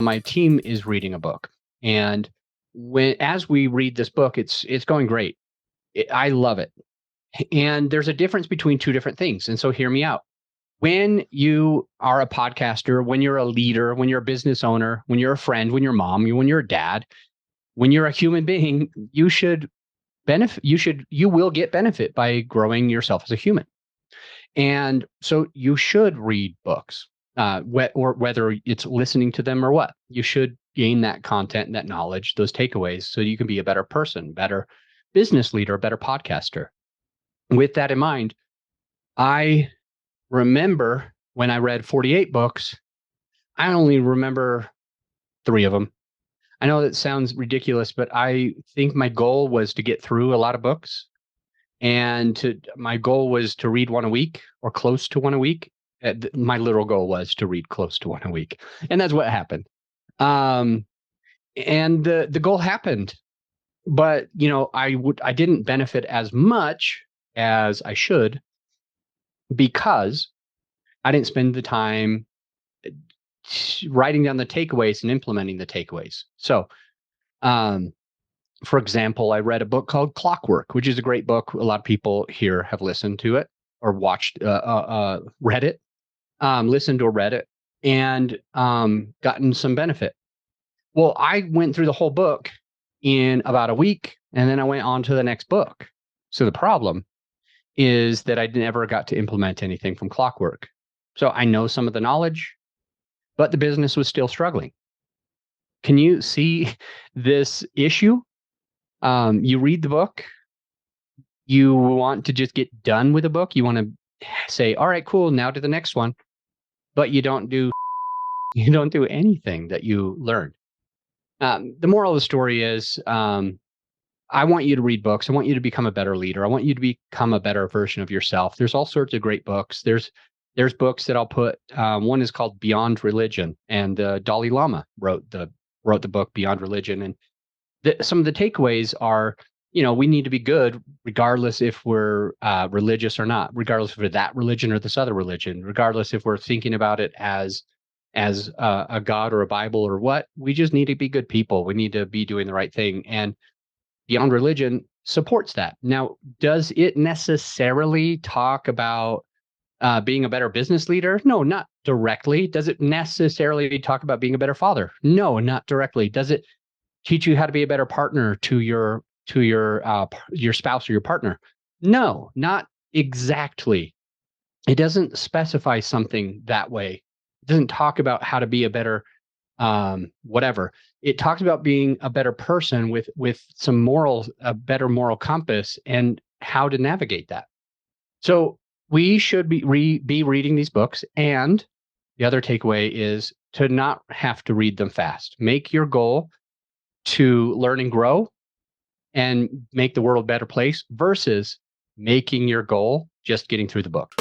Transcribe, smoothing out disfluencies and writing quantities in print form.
my team is reading a book, and as we read this book, it's going great. I love it. And there's a difference between two different things. And so hear me out. When you are a podcaster, when you're a leader, when you're a business owner, when you're a friend, when you're a mom, when you're a dad, when you're a human being, you should benefit. You will get benefit by growing yourself as a human. And so you should read books, or whether it's listening to them or what. You should gain that content, that knowledge, those takeaways, so you can be a better person, better business leader, a better podcaster. With that in mind, I remember when I read 48 books, I only remember 3 of them. I know that sounds ridiculous, but I think my goal was to get through a lot of books. And my goal was to read one a week or close to one a week. My literal goal was to read close to one a week. And that's what happened. And the goal happened. But, I didn't benefit as much as I should because I didn't spend the time writing down the takeaways and implementing the takeaways. So, for example, I read a book called Clockwork, which is a great book. A lot of people here have listened to it or read it, listened or read it, and gotten some benefit. Well, I went through the whole book in about a week, and then I went on to the next book. So the problem is that I never got to implement anything from Clockwork. So I know some of the knowledge, but the business was still struggling. Can you see this issue? You read the book, you want to just get done with the book. You want to say, all right, cool, now to the next one. But you don't do anything that you learned. The moral of the story is, I want you to read books. I want you to become a better leader. I want you to become a better version of yourself. There's all sorts of great books. There's books that I'll put. One is called Beyond Religion, and Dalai Lama wrote the book Beyond Religion. And some of the takeaways are, we need to be good regardless if we're religious or not, regardless if we're that religion or this other religion, regardless if we're thinking about it as a God or a Bible or what. We just need to be good people. We need to be doing the right thing. And Beyond Religion supports that. Now, does it necessarily talk about being a better business leader? No, not directly. Does it necessarily talk about being a better father? No, not directly. Does it teach you how to be a better partner to your spouse or your partner? No, not exactly. It doesn't specify something that way. It doesn't talk about how to be a better whatever. It talks about being a better person with some morals, a better moral compass, and how to navigate that. So we should be reading these books. And the other takeaway is to not have to read them fast. Make your goal to learn and grow and make the world a better place versus making your goal just getting through the book.